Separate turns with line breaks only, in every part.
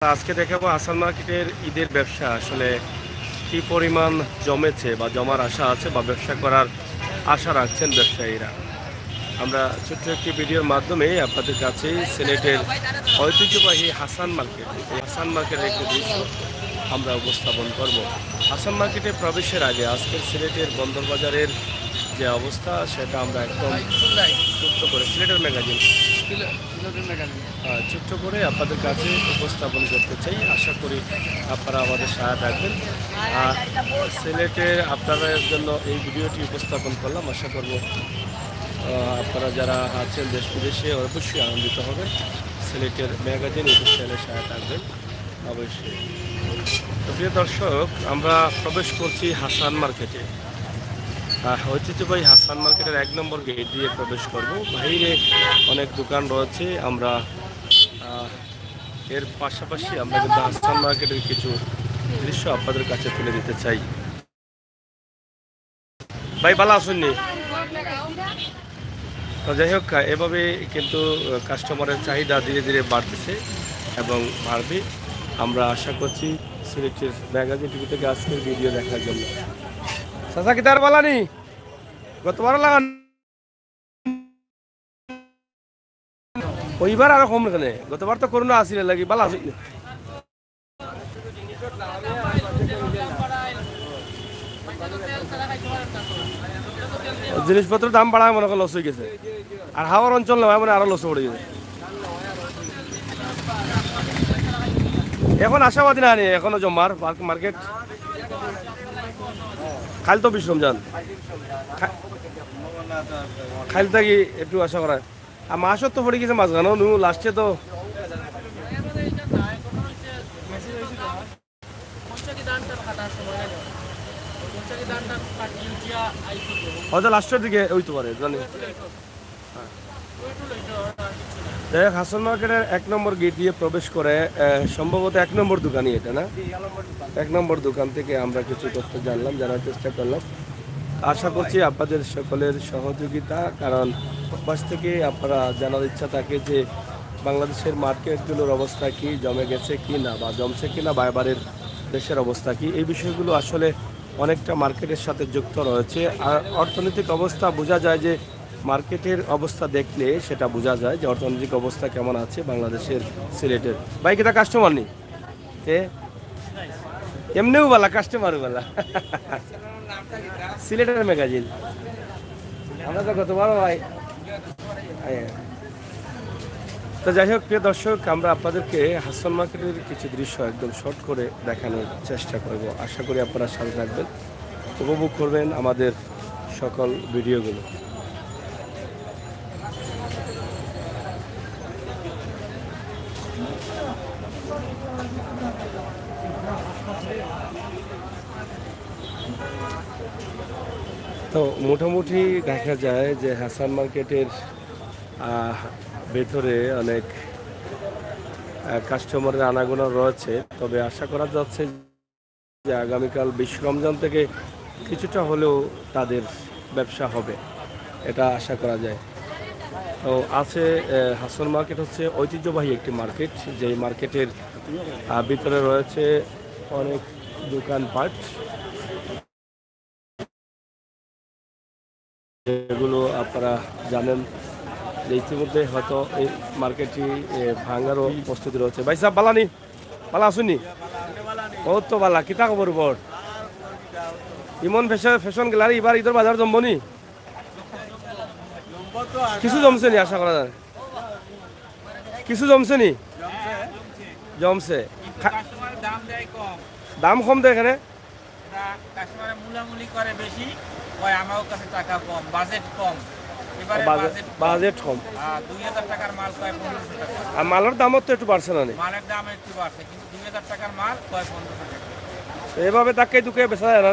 আজকে দেখাবো আসান মার্কেটের ঈদের ব্যবসা আসলে কি পরিমাণ জমেছে বা জমার আশা আছে বা ব্যবসা করার আশা রাখছেন ব্যবসায়ীরা। আমরা ছোট্ট একটি ভিডিওর মাধ্যমে আপনাদের কাছে সিলেটের ঐতিহ্যবাহী হাসান মার্কেট, এই হাসান মার্কেটের একটি দৃশ্য আমরা উপস্থাপন করব। হাসান মার্কেটে প্রবেশের আগে আজকের সিলেটের বন্দরবাজারের যে অবস্থা সেটা আমরা একদম ছোট্ট করে সিলেটের ম্যাগাজিন ছোট্ট করে আপনাদের কাছে উপস্থাপন করতে চাই। আশা করি আপনারা আমাদের সহায়তা রাখবেন। সিলেটের আপনাদের জন্য এই ভিডিওটি উপস্থাপন করলাম। আশা করব আপনারা যারা আছেন দেশ বিদেশে অবশ্যই আনন্দিত হবেন। সিলেটের ম্যাগাজিন ইউটিউব চ্যানেলে সহায়তা রাখবেন অবশ্যই। তো প্রিয় দর্শক, আমরা প্রবেশ করছি হাসান মার্কেটে। ঐতিহ্যবাহী হাসান মার্কেটের 1 নম্বর গেট দিয়ে প্রবেশ করব। বাইরে অনেক দোকান রয়েছে। আমরা এর পাশাপাশি আমরা কিন্তু হাসান মার্কেটের কিছু দৃশ্য আপনাদের কাছে তুলে দিতে চাই। ভাই ভালো আসুননি? তো যাই হোক, এভাবে কিন্তু কাস্টমারের চাহিদা ধীরে ধীরে বাড়তেছে এবং বাড়বে। আমরা আশা করছি সিলেটের ম্যাগাজিন টিভি থেকে আজকের ভিডিও দেখার জন্য। চাচা কি তার বালানি গতবার লাগান ওইবার আরো কম এখানে, গতবার তো করোনা আসিলে লাগি বালা আসিল। জিনিসপত্রের দাম বাড়ায় মনে করেন লস হয়ে গেছে, আর হাওয়ার অঞ্চল নয় মানে আরো লস পড়ে গেছে। এখন আশাবাদী না এখনো জমার মার্কেট খাল তো বিশ্রম যান খাইল থাকি একটু আশা করা। আর মাসও তো পড়ে গেছে মাছ গানো নু লাস্টে তো হয়তো লাস্টের দিকে ওইতে পারে জানি। যাই হোক, হাসান মার্কেটের 1 নম্বর গেট দিয়ে প্রবেশ করে সম্ভবত 1 নম্বর দোকানই এটা না? 1 নম্বর দোকান থেকে আমরা কিছু তথ্য জানলাম, জানার চেষ্টা করলাম। আশা করছি আপনাদের সকলের সহযোগিতা, কারণ পাশ থেকে আপনারা জানার ইচ্ছা থাকে যে বাংলাদেশের মার্কেটগুলোর অবস্থা কি, জমে গেছে কি না বা জমছে কি না, বাইরের দেশের অবস্থা কি, এই বিষয়গুলো আসলে অনেকটা মার্কেটের সাথে যুক্ত রয়েছে। আর অর্থনৈতিক অবস্থা বোঝা যায় যে মার্কেটের অবস্থা দেখলে সেটা বোঝা যায় যে অর্থনৈতিক অবস্থা কেমন আছে বাংলাদেশের সিলেটের। বাইকেটা কাস্টমার নেই এমনিও বলা কাস্টমারও বলা সিলেটের ম্যাগাজিন আমরা তো গতবারও ভাই। তো যাই হোক প্রিয় দর্শক, আমরা আপনাদেরকে হাসান মার্কেটের কিছু দৃশ্য একদম শর্ট করে দেখানোর চেষ্টা করব। আশা করি আপনারা সাথে থাকবেন, উপভোগ করবেন আমাদের সকল ভিডিওগুলো। তো মোটামুটি দেখা যায় যে হাসান মার্কেটের ভেতরে অনেক কাস্টমারের আনাগোনা রয়েছে। তবে আশা করা যাচ্ছে যে আগামীকাল বিশ্ব রমজান থেকে কিছুটা হলেও তাদের ব্যবসা হবে, এটা আশা করা যায়। তো আছে হাসান মার্কেট হচ্ছে ঐতিহ্যবাহী একটি মার্কেট, যেই মার্কেটের ভিতরে রয়েছে অনেক দোকানপাট, যেগুলো আপনারা জানেন যে ইতিমধ্যে হয়তো এই মার্কেটটি ভাঙারও প্রস্তুতি রয়েছে। ভাই সাহেব বালানি বালা আসুনি? ও তো বালা কিতা খবর বর ইমন ফ্যাশন গ্যালারি এবার ঈদের বাজার জমবনি? কিছু জমছে নি? আশা করা যায় কিছু জমছে নি? জমছে। দাম কম দেয় এখানে, বাজেট কম। আর মালের দামও তো একটু বাড়ছে না? এভাবে ধাক্কাই দুকে বেচা যায় না?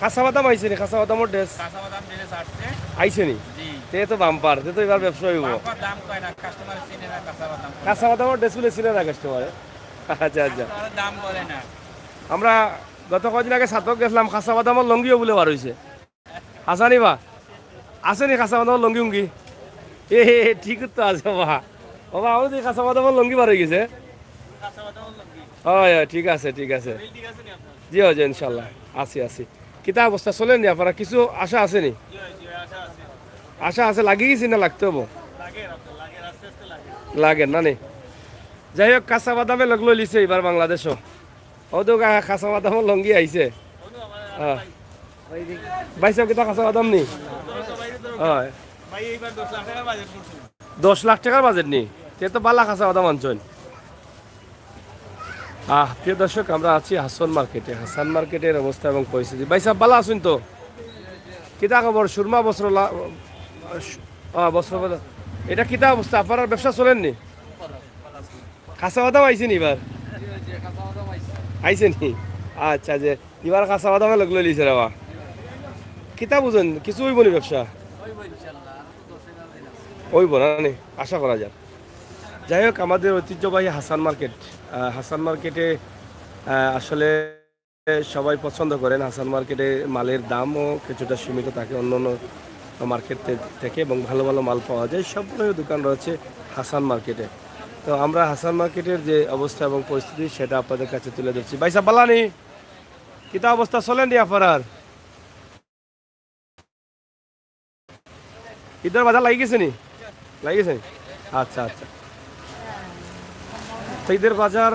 খাসা বাদাম আইছে নি? খাসা বাদামের ড্রেস আইছে নি? তে তো বাম্পার, তে তো এবার ব্যবসা হইব। খাসা বাদামের ড্রেস বলে ছিল না কাস্টমারে? আচ্ছা আচ্ছা। আমরা গত কদিন আগে সাতক গেছিলাম, খাসা বাদামের লঙ্গিও বলে বার হয়েছে। আসানি বা আসেনি খাসা বাদামের লঙ্গি উঙ্গি? এ ঠিক তো আছে বা ও বা আমার কাঁচা বাদাম লঙ্গি বার হয়ে গেছে। হয় হয়, ঠিক আছে ঠিক আছে। জি হয় ইনশাল্লাহ, আছি আছি। কিতা অবস্থা চলেন নি আপনারা? কিছু আশা আছে নি? আশা আছে, লাগিয়ে গেছি না লাগতে হবো? লাগে না নি? যাই হোক, কাঁচা বাদামে লগ লই লিছে এবার বাংলাদেশও। ও তো কাঁচা বাদাম লঙ্গি আইছে। হ্যাঁ বাইসা কিতা কাঁচা বাদাম নি? হয় 10 লাখ টাকার বাজেট নি? তে তো বালা কাঁচা বাদাম আনছেন। প্রিয় দর্শক, আমরা আছি হাসান মার্কেটে। হাসান মার্কেটের অবস্থা এবং পরিস্থিতি। ভাই সাহেব ভালো আছেন তো? কিতা খবর? সুরমা বস্ত্র বস্ত্র এটা কিতা অবস্থা? আপনার ব্যবসা চলেন নি? কাঁচা বাদাম আইছে নি এবার? আইছে নি? আচ্ছা, যে এবার কাঁচা বাদামে লগ লই লিছে রেবা। কিতা বুঝেন, কিছু হইব নি ব্যবসা? হইব না নি? আশা করা যাক। যাই হোক, আমাদের ঐতিহ্যবাহী হাসান মার্কেট। হাসান মার্কেটে আসলে সবাই পছন্দ করেন। হাসান মার্কেটে মালের দামও কিছুটা সীমিত থাকে অন্য অন্য মার্কেট থেকে, এবং ভালো ভালো মাল পাওয়া যায়। সবগুলো দোকান রয়েছে হাসান মার্কেটে। তো আমরা হাসান মার্কেটের যে অবস্থা এবং পরিস্থিতি সেটা আপনাদের কাছে তুলে ধরছি। ভাই সাহেব বালানি কিতা অবস্থা চলেন নি আপনার? ঈদের বাজার লাগি গেছে নি? লাগি গেছে? আচ্ছা আচ্ছা। ঈদের বাজার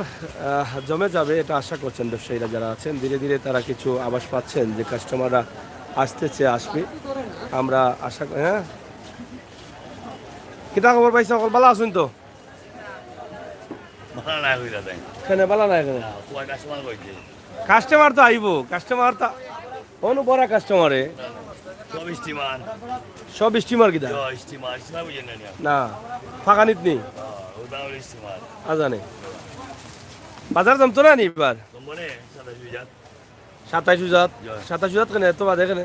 জমে যাবে এটা আশা করছেন ব্যবসায়ীরা যারা আছেন। ধীরে ধীরে তারা কিছু আভাস পাচ্ছেন যে কাস্টমাররা আসতেছে, আসবে। আমরা আশা হ্যাঁ। কিতা খবর পাইছে? সকল ভালো আছেন তো? এখানে ভালো না? এখানে কাস্টমার তো আইব, কাস্টমার তো অনু বড় কাস্টমারে সব স্টিমার কিনা না ফাঁকানিত নেই আজানে বাজার জমতো না নি এবার? 27,000 27,000 কেন এত বাজে? এখানে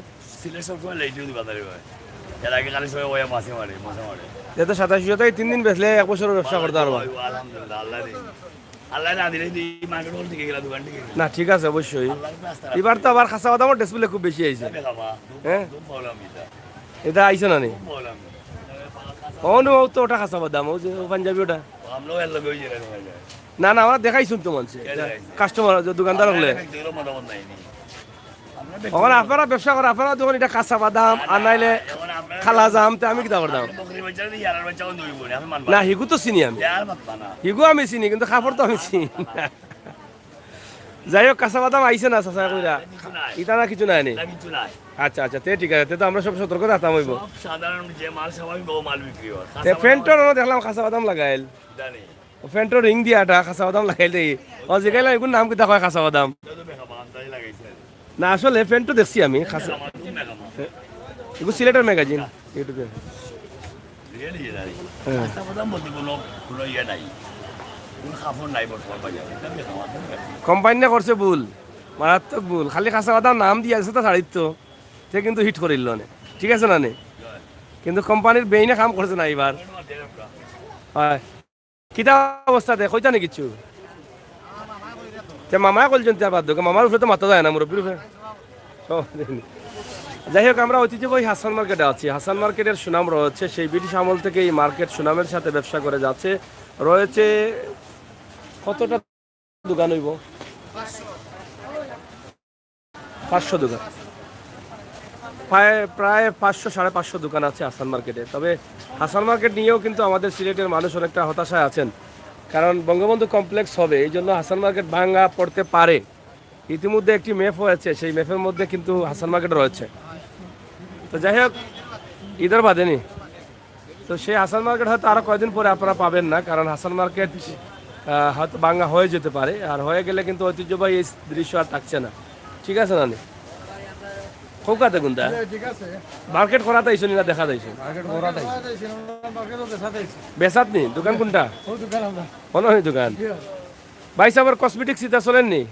যেহেতু 27,000 3 দিন বেচলে 1 বছরের ব্যবসা করতে পারবো। না ঠিক আছে, অবশ্যই। এবার তো আবার খাসা বাদামের ডিসপ্লে খুব বেশি আইছে। হ্যাঁ এটা আইছে না নি? তো ওটা খাসা বাদাম, ও যে পাঞ্জাবি ওটা না না আমরা দেখাইছুন তো মানুষ কাস্টমার দোকানদার হলে। ওখানে আপনারা ব্যবসা করে, আপনারা যখন এটা কাঁচা বাদাম আর নাইলে খালা জাম, তো আমি কিতা করতাম না? হিগু তো চিনি আমি, হিগু আমি চিনি, কিন্তু খাপড় তো আমি চিনি। যাই হোক, কাঁচা বাদাম আইছে না চাচা কইরা? ইটা না কিছু নাই নি? আচ্ছা আচ্ছা, তে ঠিক আছে, তো আমরা সব সতর্ক থাকতাম হইব।
সাধারণ যে মাল স্বাভাবিক ও মাল বিক্রি হয়।
ফ্যান্টর দেখলাম কাঁচা বাদাম লাগাইল, ফ্যান্টর রিং দিয়াটা কাঁচা বাদাম লাগাইল দেই। ও জিগাইলাম এগুলো নাম কিতা কয় কাঁচা বাদাম? না আসলে ফ্যান্টও দেখছি আমি খাসা। এগুলো সিলেটের ম্যাগাজিন ইউটিউবে। কোম্পানি করছে ভুল, মারাত্মক ভুল। খালি কাঁচা বাদাম নাম দিয়ে আছে তো শাড়ির, তো সে কিন্তু হিট করিল না। ঠিক আছে না নে? কিন্তু কোম্পানির বেইনে কাম করছে না এবার। হয় কিতা অবস্থা দেখ কইতা নি কিছু? মামায় বলছেন তার বাদ মামার উপরে তো মাথা যায় না, মুরব্বীর উপরে। যাই হোক, আমরা ঐতিহ্যবাহী হাসান মার্কেটে আছি। হাসান মার্কেটের সুনাম রয়েছে, সেই ব্রিটিশ আমল থেকে এই মার্কেট সুনামের সাথে ব্যবসা করে যাচ্ছে। রয়েছে কতটা দোকান হইব? 500 দোকান, প্রায় 500 550 দোকান আছে হাসান মার্কেটে। তবে হাসান মার্কেট নিয়েও কিন্তু আমাদের সিলেটের মানুষ অনেকটা হতাশায় আছেন, কারণ বঙ্গবন্ধু কমপ্লেক্স হবে, এই জন্য হাসান মার্কেট ভাঙা পড়তে পারে। ইতিমধ্যে একটি ম্যাপ হয়েছে, সেই ম্যাপের মধ্যে কিন্তু হাসান মার্কেট রয়েছে। তো যাই হোক, ঈদের বাদে নি তো সেই হাসান মার্কেট হয়তো আরও কয়েকদিন পরে আপনারা পাবেন না, কারণ হাসান মার্কেট হয়তো ভাঙা হয়ে যেতে পারে। আর হয়ে গেলে কিন্তু ঐতিহ্যবাহী এই দৃশ্য আর থাকছে না। ঠিক আছে না? কৌকাতে কোনটা মার্কেট করাতে আইসো না দেখা যাইছো? বেসাত নি দোকান কোনটা? দোকান ভাই সাহেবের কসমেটিক্স ইতা চলেন নি?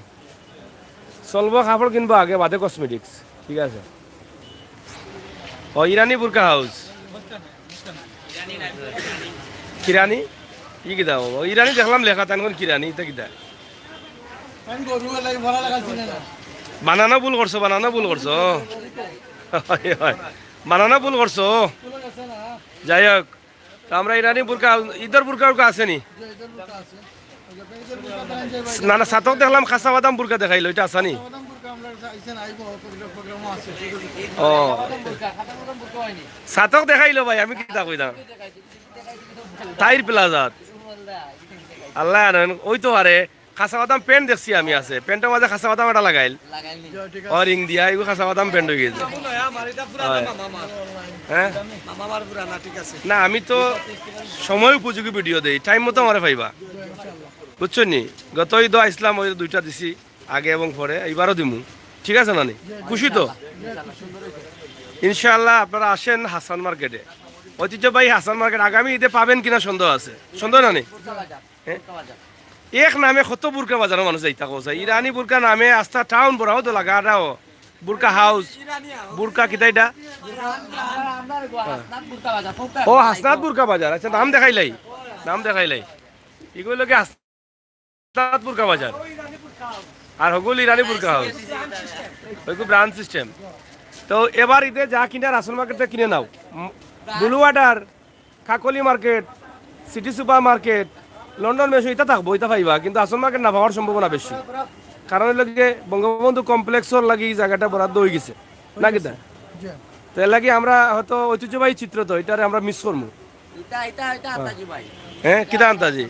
চলবো, কাপড় কিনবো আগে, বাদে কসমেটিক্স। ঠিক আছে। ও ইরানি বুরকা হাউস, কিরানি ই কিতা? ও ইরানি দেখলাম লেখা, তান কিরানি এটা কিতা? বানানো ভুল করছো, বানানো ভুল করছো, বানানো ভুল করছো। যাই হোক, তো আমরা ইরানি বুরকা ঈদের বুরকা উরকা আসেনি না না সাতক দেখলাম খাসা বাদাম বুরকা দেখাইলো এটা আসানি ও সাতক দেখাইলো ভাই আমি কি তা কইলাম টাইর প্লাজাত আল্লাহ জানেন ওই তো আরে খাসা বাদাম প্যান্ট দেখছি আমি আছে প্যান্টের মাঝে খাসা বাদাম এটা লাগাইল ও রিং দিয়া এগুলো খাসা বাদাম প্যান্ট হয়ে গেছে হ্যাঁ না আমি তো সময় উপযোগী ভিডিও দেই টাইম মতো আমারে পাইবা বুঝছো নি গত ঈদ ইসলাম ওই দুইটা দিছি আগে এবং পরে এইবারও দিমু ঠিক আছে না নি খুশি তো ইনশাআল্লাহ আপনারা আসেন হাসান মার্কেটে ঐতিহ্যবাহী হাসান মার্কেট আগামী ঈদে পাবেন কিনা সন্দেহ আছে সন্দেহ না নি এক নামে কত বুরকা বাজারের মানুষ যাইতা কোথায় ইরানি বুরকা নামে আস্থা টাউন বড়াও তো লাগাটাও বুরকা হাউস বুরকা কিতাইটা ও হাসনাত বুরকা বাজার আচ্ছা নাম দেখাইলাই এগুলো কি হাসনাত বুরকা বাজার আর হগুল ইরানি বুরকা হাউস ওইগুলো ব্রাঞ্চ সিস্টেম তো এবার ঈদে যা কিনে রাসন মার্কেটে কিনে নাও blue water Kakoli market city supermarket London মেশো এটা থাকবো এটা পাইবা কিন্তু আসল মার্কেট না পাওয়ার সম্ভাবনা বেশি কারণ লাগে বঙ্গবন্ধু কমপ্লেক্সর লাগি এই জায়গাটা বরাদ্দ হয়ে গেছে না কিতা তো এর লাগি আমরা হয়তো ঐতিহ্যবাহী চিত্র তো এটারে আমরা মিস করবো হ্যাঁ কিতা আন্তাজি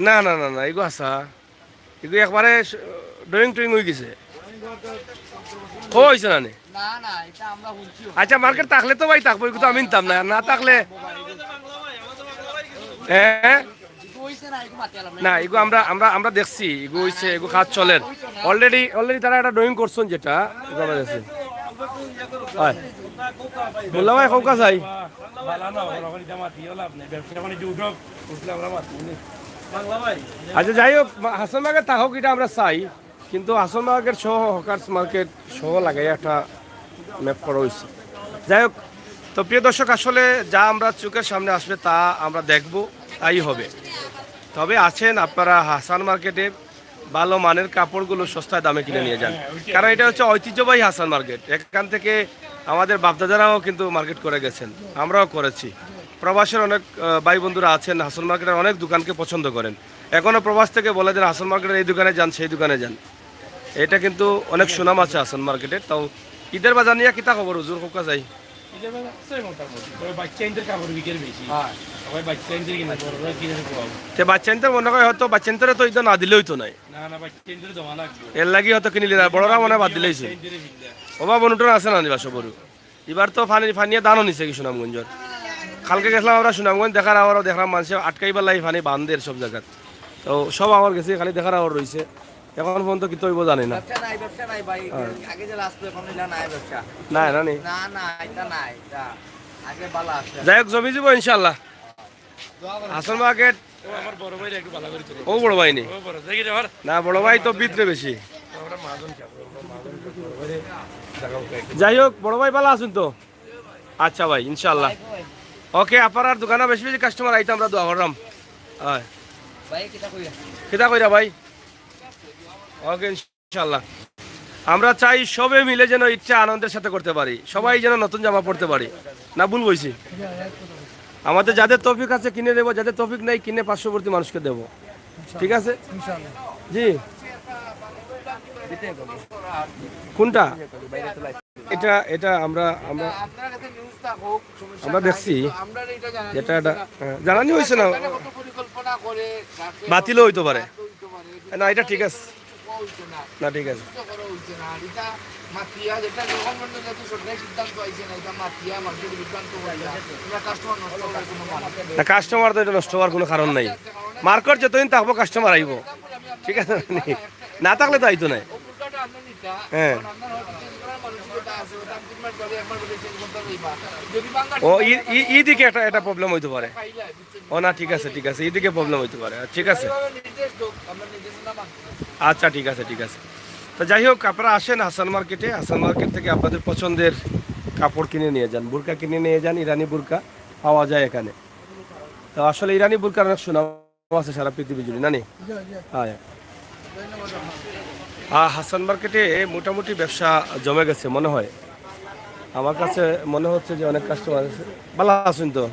না না না না এগো আসা এগো একবারে ড্রয়িং ট্রয়িং হয়ে গেছে ও হয়েছে না আচ্ছা মার্কেট থাকলে তো ভাই থাকবো এগুলো তো আমি নিতাম না না থাকলে হ্যাঁ না এগো আমরা আমরা আমরা দেখছি এগো হইছে এগো কাজ চলেন অলরেডি তারা একটা ড্রয়িং করছেন যেটা এগো আমরা দেখছি বললা ভাই কৌকা চাই আচ্ছা যাই হোক হাসান মার্কেট থাকুক এটা আমরা চাই কিন্তু হাসান মার্কেট সহ হকার্স মার্কেট সহ লাগাই একটা ম্যাপ করা হয়েছে যাই হোক তো প্রিয় দর্শক আসলে যা আমরা চোখের সামনে আসবে তা আমরা দেখব তাই হবে তবে আছেন আপনারা হাসান মার্কেটে ভালো মানের কাপড়গুলো সস্তায় দামে কিনে নিয়ে যান কারণ এটা হচ্ছে ঐতিহ্যবাহী হাসান মার্কেট এখান থেকে আমাদের বাপদাদারাও কিন্তু মার্কেট করে গেছেন আমরাও করেছি প্রবাসের অনেক ভাই বন্ধুরা আছেন হাসান মার্কেটের অনেক দোকানকে পছন্দ করেন এখনও প্রবাস থেকে বলে দেন হাসান মার্কেটের এই দোকানে যান সেই দোকানে যান এটা কিন্তু অনেক সুনাম আছে হাসান মার্কেটের তাও ঈদের বাজার নিয়ে কিতা খবর হুজুর কোকা যাই বাচ্চাদের মনে হয় হয়তো বাচ্চাদের তো ঈদ না দিলেই তো নাই এর লাগি হয়তো কিনিলি বড়রা মনে বাদ দিলেইছে অভাব অনুটন আছে না নিবা সবরু এবার তো ফানিয়ে দানও নিছে কি সুনামগঞ্জের কালকে গেছিলাম আমরা সুনামগঞ্জ দেখার আবারও দেখলাম মানুষের আটকাইবার লাই ফানি বান্ধের সব জায়গায় তো সব আমার গেছে খালি দেখার আবার রয়েছে এখন পর্যন্ত কি তৈব জানি না যাই হোক জমি যাব ইনশাল্লাহ হাসান মার্কেট ও বড় ভাই নি না বড় ভাই তো ভিতরে বেশি যাই হোক বড় ভাই ভালো আছেন তো আচ্ছা ভাই ইনশাল্লাহ ওকে আপনার দোকানে বেশি বেশি কাস্টমার আইতে আমরা দোয়া করলাম কিতা কইরা ভাই ওকে ইনশাল্লাহ আমরা চাই সবে মিলে যেন ইচ্ছা আনন্দের সাথে করতে পারি সবাই যেন নতুন জামা পড়তে পারি না ভুল বইছি আমাদের যাদের তৌফিক আছে কিনে দেবো যাদের তৌফিক নাই কিনে পার্শ্ববর্তী মানুষকে দেব ঠিক আছে জি কোনটা এটা এটা আমরা আমরা আমরা দেখছি যেটা এটা জানানি হয়েছে না বাতিলও হইতে পারে না এটা ঠিক আছে না ঠিক আছে কাস্টমার তো এটা নষ্ট হওয়ার কোনো কারণ নাই মার্কেট যতদিন থাকবো কাস্টমার আইব ঠিক আছে না থাকলে তো আইতো নাই হ্যাঁ ও এইদিকে একটা প্রবলেম হইতে পারে ও না ঠিক আছে এইদিকে প্রবলেম হইতে পারে ঠিক আছে আচ্ছা ঠিক আছে তো যাই হোক আপনারা আসেন হাসান মার্কেটে হাসান মার্কেট থেকে আপনাদের পছন্দের কাপড় কিনে নিয়ে যান বুরকা কিনে নিয়ে যান ইরানি বুরকা পাওয়া যায় এখানে তো আসলে ইরানি বুরকার অনেক সুনাম আছে সারা পৃথিবী জুড়ে না নি হ্যাঁ হাসান মার্কেটে মোটামুটি ব্যবসা জমে গেছে মনে হয় আমার কাছে মনে হচ্ছে যে অনেক কাস্টমার আছে ভালো আছেন তো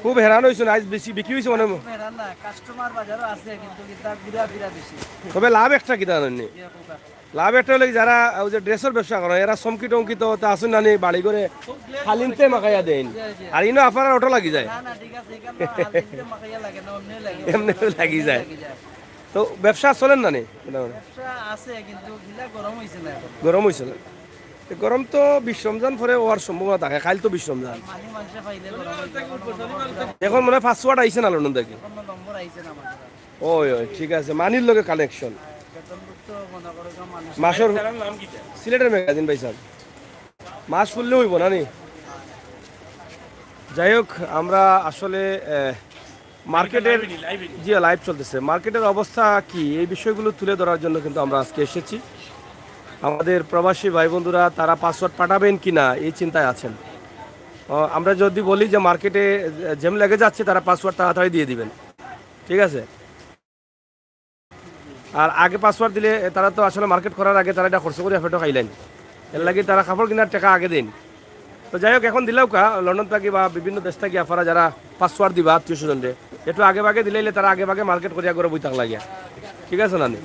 খুব হেরান হয়েছে আজ বেশি বিক্রি হয়েছে মনে হয়।
না কাস্টমার বাজারও আছে কিন্তু কিতা ঘুরা ফিরা বেশি
তবে লাভ একটা কিতা জানি লাভ একটা হলে যারা ওই যে ড্রেসের ব্যবসা করে এরা চমকি টমকি তো আসুন নানি বাড়ি করে হালিমতে মাখাইয়া দেন আর ইনো আপনার অটো লাগি যায়
না না ঠিক আছে এখানে হালদিতে মাখাইয়া লাগে না অন্য লাগে
এমনি লাগি যায় তো ব্যবসা চলেন না নি
ব্যবসা আছে কিন্তু গিলা গরম হইছে না এখন
গরম হয়েছে না তো গরম তো বিশ রমজান পরে হওয়ার সম্ভাবনা থাকে কাল তো বিশ রমজান
মানি মানুষে পাইলে গরম হইছে
এখন মনে হয় 500 আইছে না লন্ডন থেকে
কোনো নম্বর আইছে না আমাদের
ওই ওই ঠিক আছে মানির লগে কানেকশন
বেতনভুক্ত মনে করো যে মানুষ
মাসর সিলেটের ম্যাগাজিন ভাই স্যার মাস ফুললে হইব না নি যাই হোক আমরা আসলে মার্কেটের জি লাইভ চলতেছে মার্কেটের অবস্থা কি এই বিষয়গুলো তুলে ধরার জন্য কিন্তু আমরা আজকে এসেছি আমাদের প্রবাসী ভাই বন্ধুরা তারা পাসওয়ার্ড পাঠাবেন কি না এই চিন্তায় আছেন আমরা যদি বলি যে মার্কেটে জ্যাম লেগে যাচ্ছে তারা পাসওয়ার্ড তাড়াতাড়ি দিয়ে দিবেন ঠিক আছে আর আগে পাসওয়ার্ড দিলে তারা তো আসলে মার্কেট করার আগে তারা এটা খরচ করে ফেটো খাইলেন এর লাগে তারা কাপড় কেনার টাকা আগে দিন তো যাই হোক এখন দিলেও কা লন্ডন থাকি বা বিভিন্ন দেশ থাকি আপনারা যারা পাসওয়ার্ড দিবা আত্মীয় স্বজনরে একটু আগে ভাগে দিলে তারা আগে ভাগে মার্কেট করিয়া করে বই থাক লাগিয়া ঠিক আছে না নি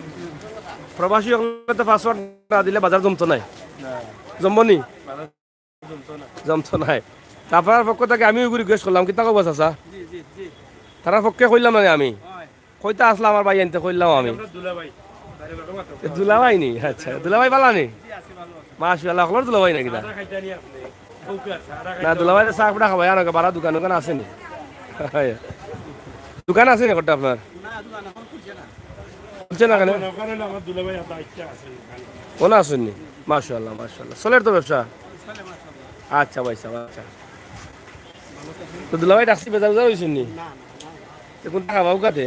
প্রবাসী হলে তো পাসওয়ার্ড না দিলে বাজার জমতো নাই জমবনি জমতো নাই আপনার পক্ষ থেকে আমি ওইগুলি জিজ্ঞেস করলাম কিতা কব চাচা তার পক্ষে কইলাম মানে আমি কইতা আসলাম আমার ভাই আনতে কইলাম আমি দুলাভাই নি আচ্ছা দুলাভাই পালা নি মাশাআল্লাহ হলর দুলাভাই নাকি তা না দুলাভাই চাহ পুরা খাবাই আর বারা দোকান দোকান আছে নি দোকান আছে নি কটা আপনার খুলছে না কেন কোনা আসেননি মাশাআল্লাহ মাশাআল্লাহ চলের তো ব্যবসা আচ্ছা ভাই সাহেব আচ্ছা তো দুলাভাই ডাকছি বেজার বেজার হয়েছেন নি কোন টাকা বাবু কাতে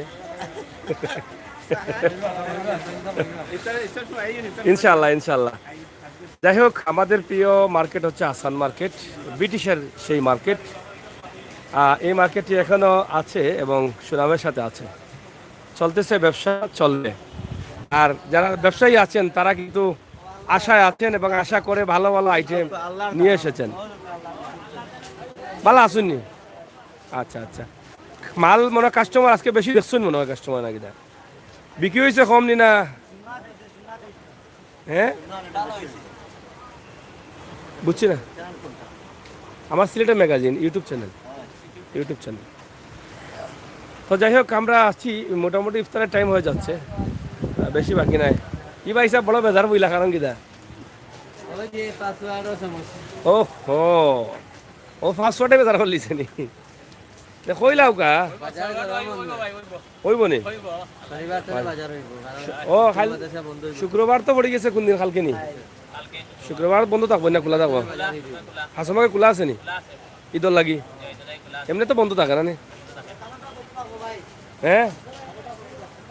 ইনশাআল্লাহ ইনশাআল্লাহ যাই হোক আমাদের প্রিয় মার্কেট হচ্ছে আসান মার্কেট ব্রিটিশের সেই মার্কেট এই মার্কেটটি এখনো আছে এবং সুনামের সাথে আছে চলতেছে ব্যবসা চলবে আর যারা ব্যবসায়ী আছেন তারা কিন্তু আশায় আছেন এবং আশা করে ভালো ভালো আইটেম নিয়ে এসেছেন ভালো আসুননি আচ্ছা আচ্ছা মাল মনে কাস্টমার আজকে বেশি দেখছেন মনে হয় কাস্টমার নাকি দা বিক্রি হয়েছে কম নি না হ্যাঁ বুঝছি না আমার সিলেটের ম্যাগাজিন ইউটিউব চ্যানেল তো যাই হোক আমরা আসছি মোটামুটি ইফতারের টাইম হয়ে যাচ্ছে বেশি বাকি নাই কি ভাই সাহেব বড় বেজার বইলা কারণ কি দা ও হো ও পাঁচশোটে বেজার করলিছে নি কইলাও কা হইব নি ও খাল শুক্রবার তো পড়ে গেছে কোন দিন কালকে নি শুক্রবার বন্ধ থাকবো না খোলা থাকবো হাসমাকে খোলা আছে নি ঈদর লাগি এমনি তো বন্ধ থাকে না নি হ্যাঁ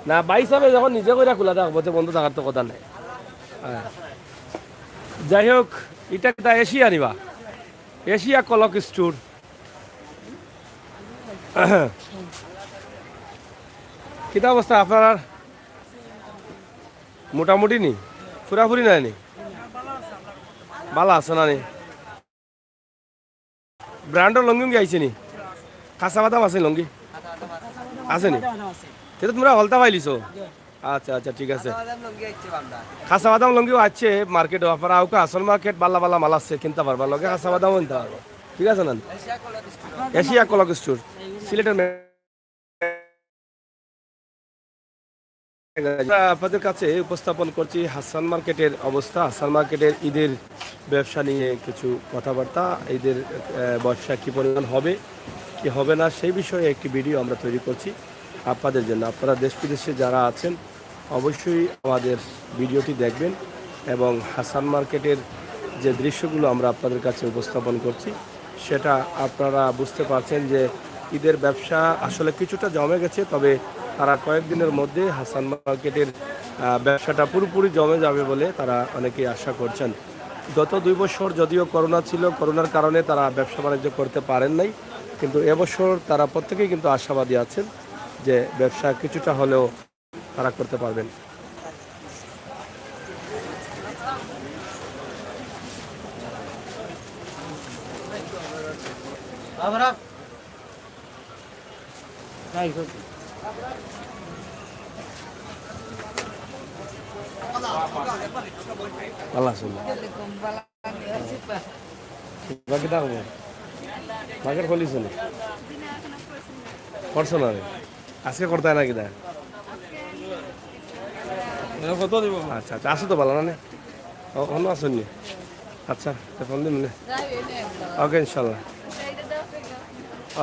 না বাই হিসাবে যখন নিজে করে খোলা থাকবো তো বন্ধ থাকার তো কথা নাই যাই হোক এটা কিতা এশিয়া নিবা এশিয়া কলক স্টোর কিতা অবস্থা আপনার মোটামুটি নি ফুরাফুরি নাই নি ভালো আছে না নি ব্র্যান্ডর লঙ্গি আইছে নি খাসা বাদাম আছে লঙ্গি আছে নি সেটা তোমরা হলতা পাইলিছো আচ্ছা আচ্ছা ঠিক আছে খাসা বাদাম লঙ্গিও আছে মার্কেটে আপনারা আউকা আসল মার্কেট বালা বালা মাল আছে কিনতে পারবা লগে খাসা বাদাম কিনতে পারবা ঠিক আছে না এশিয়া কলক স্টোর সিলেটের আপনাদের কাছে উপস্থাপন করছি হাসান মার্কেটের অবস্থা হাসান মার্কেটের ঈদের ব্যবসা নিয়ে কিছু কথাবার্তা ঈদের ব্যবসা কী পরিমাণ হবে কি হবে না সেই বিষয়ে একটি ভিডিও আমরা তৈরি করছি আপনাদের জন্য আপনারা দেশ বিদেশে যারা আছেন অবশ্যই আমাদের ভিডিওটি দেখবেন এবং হাসান মার্কেটের যে দৃশ্যগুলো আমরা আপনাদের কাছে উপস্থাপন করছি সেটা আপনারা বুঝতে পারছেন যে ঈদের ব্যবসা আসলে কিছুটা জমে গেছে তবে তারা কয়েকদিনের মধ্যে হাসান মার্কেটের ব্যবসাটা পুরোপুরি জমে যাবে বলে তারা অনেকেই আশা করছেন গত 2 বছর যদিও করোনা ছিল করোনার কারণে তারা ব্যবসা বাণিজ্য করতে পারেন নাই কিন্তু এবছর তারা প্রত্যেকেই কিন্তু আশাবাদী আছেন যে ব্যবসা কিছুটা হলেও তারা করতে পারবেন ভালো আছেন বাকি থাকবো মার্কেট খুলিস করছো না রে? আজকে করতে হয় নাকি দা কত দিব আচ্ছা আচ্ছা আসো তো ভালো না অন্য আসুন নি আচ্ছা ফোন দিন ওকে ইনশাল্লাহ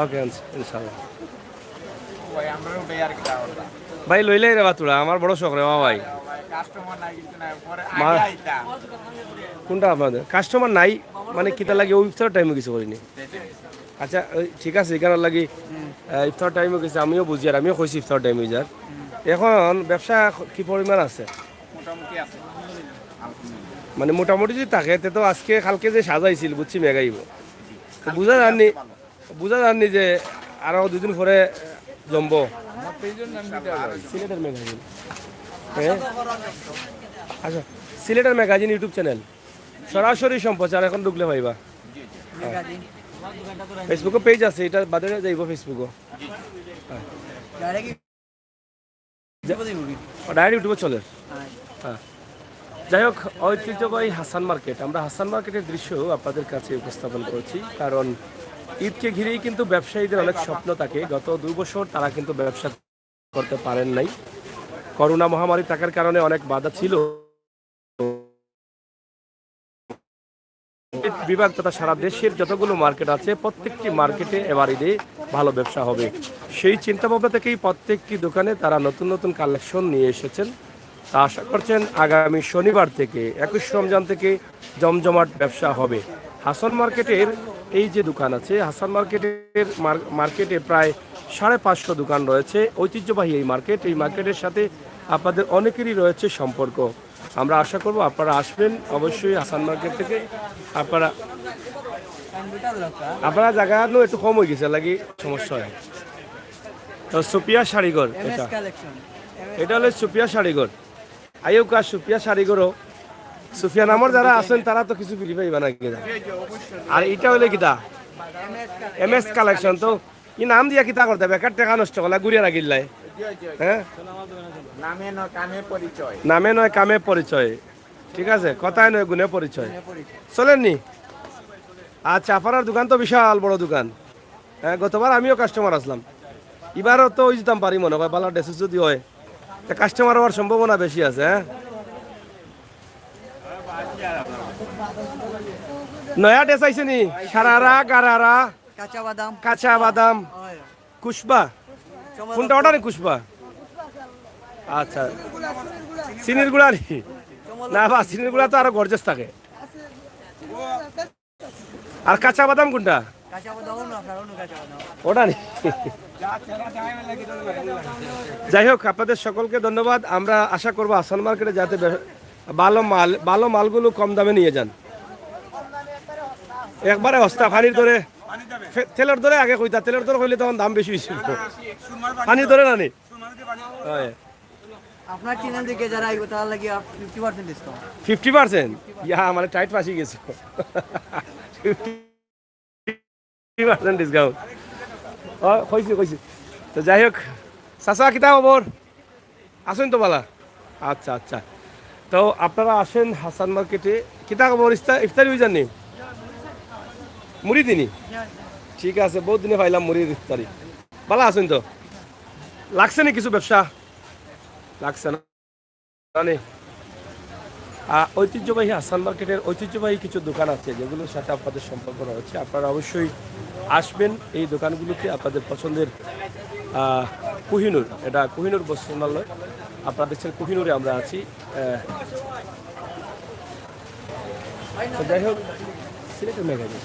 ওকে ইনশাল্লাহ ভাই লইলে রে বাতুড়া আমার বড় শখ রে ভাই কোনটা আপনাদের কাস্টমার নাই মানে কিতা লাগে ওই ইফতার টাইমে কিছু করিনি আচ্ছা ঠিক আছে এখানে লাগি ইফতার টাইমে গেছে আমিও বুঝি আর আমিও কইছি ইফতার টাইম হয়ে যার এখন ব্যবসা কি পরিমাণ আছে মানে মোটামুটি যদি থাকে তো আজকে কালকে যে সাজাইছিল বুঝছি মেগাইব বুঝা জাননি যে আরো দুদিন পরে জমবো সিলেটের ম্যাগাজিন আচ্ছা সিলেটের ম্যাগাজিন ইউটিউব চ্যানেল সরাসরি সম্প্রচার এখন ঢুকলে পাইবা ফেসবুকে পেজ আছে এটা বাদে যাইব ফেসবুকও ডাইরেক্ট ইউটিউবে চলে হ্যাঁ যাই হোক ঐতিহ্যবাহী হাসান মার্কেট আমরা হাসান মার্কেটের দৃশ্য আপনাদের কাছে উপস্থাপন করছি কারণ ঈদকে ঘিরেই কিন্তু ব্যবসায়ীদের অনেক স্বপ্ন থাকে গত 2 বছর তারা কিন্তু ব্যবসা করতে পারেন নাই করোনা মহামারী থাকার কারণে অনেক বাধা ছিল বিভাগ তথা সারা দেশের যতগুলো মার্কেট আছে প্রত্যেকটি মার্কেটে এবার ঈদে ভালো ব্যবসা হবে সেই চিন্তা ভাবনা থেকেই প্রত্যেকটি দোকানে তারা নতুন নতুন কালেকশন নিয়ে এসেছেন তা আশা করছেন আগামী শনিবার থেকে 21 রমজান থেকে জমজমাট ব্যবসা হবে হাসান মার্কেটের এই যে দোকান আছে হাসান মার্কেটে প্রায় 550 দোকান রয়েছে ঐতিহ্যবাহী এই মার্কেটের সাথে আপনাদের অনেকেরই রয়েছে সম্পর্ক আমরা আশা করব আপনারা আসবেন অবশ্যই হাসান মার্কেট থেকে আপনারা জায়গা একটু কম হয়ে গেছে লাগি সমস্যা হয় তো সুপিয়া শাড়িঘর এটা হলো সুপিয়া শাড়িঘর আইউকা সুপিয়া শাড়িঘরও সুফিয়া নামর যারা আছেন তারা তো কিছু বিলি পাইবা না কিনা আর এটা হলে কিতা MS কালেকশন তো ই নাম দিয়া কিতা করতে বেকার টাকা নষ্ট করলা গুড়িয়া রাখিল্লাই হ্যাঁ নামে নয় কামে পরিচয় ঠিক আছে কথায় নয় গুণে পরিচয় চলেননি আচ্ছা আপনার দোকান তো বিশাল বড় দোকান হ্যাঁ গতবার আমিও কাস্টমার আসলাম এবারও তো ওই যেতাম পারি মনে হয় ভালো ড্রেস যদি হয় কাস্টমার হওয়ার সম্ভাবনা বেশি আছে হ্যাঁ নয়া ড্রেস আইছে নি সারারা গারারা কাঁচা বাদাম কুশবা কোনটা অর্ডার কুশবা আচ্ছা চিনির গুড়া না বা চিনির গুড়া তো আরো গর্জেস থাকে আর কাঁচা বাদাম কোনটা ওটা নি যাই হোক আপনাদের সকলকে ধন্যবাদ আমরা আশা করবো হাসান মার্কেটে যাতে ভালো মালগুলো কম দামে নিয়ে যান একবারে হস্তা পানির ধরে তেলের ধরে আগে কইতা তেলের ধরে কইলে তখন দাম বেশি হয়েছিল পানির ধরে না নি
আপনার চ্যানেল থেকে যারা আইবো তার লাগি 50% ডিসকাউন্ট
50% ইয়া মানে টাইট ফাসি গেছে 50% ডিসকাউন্ট কইছি তো যাই হোক চাচা কিতা খবর আসুন তো বালা আচ্ছা আচ্ছা তো আপনারা আসেন হাসান মার্কেটে কিতা খবর ইফতারি হয়ে যাননি মুড়ি দিনি ঠিক আছে বহুত দিনে পাইলাম মুড়ির ইফতারি ভালো আছেন তো লাগছে না কিছু ব্যবসা লাগছে না ঐতিহ্যবাহী হাসান মার্কেটের ঐতিহ্যবাহী কিছু দোকান আছে যেগুলোর সাথে আপনাদের সম্পর্ক রয়েছে আপনারা অবশ্যই আসবেন এই দোকানগুলোতে আপনাদের পছন্দের কোহিনুর এটা কোহিনুর বস্ত্রালয় আপনারা দেখছেন কোহিনুরে আমরা আছি যাই হোক সিলেটের ম্যাগাজিন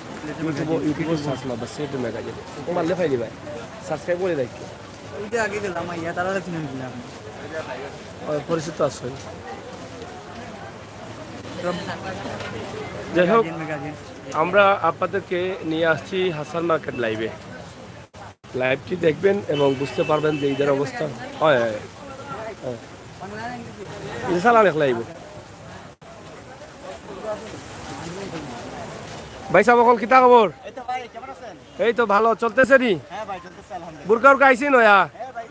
ইউটিউবে সার্চ মারবা সিলেটের ম্যাগাজিন মারলে ফাইলি ভাই সাবস্ক্রাইব করে রাখি পরিচিত আসবেন যাই হোক আমরা আপনাদেরকে নিয়ে আসছি হাসান মার্কেট লাইভটি দেখবেন এবং বুঝতে পারবেন যে ঈদের অবস্থা হয় ইনশাআল্লাহ লাইভ ভাই সাহেব অকল কিতা খবর?
এই তো ভাই কেমন আছেন?
এই তো ভালো চলতেছে নি।
হ্যাঁ ভাই চলতেছে আলহামদুলিল্লাহ।
বুরকা উরকা আইসি নয়া
হ্যাঁ ভাই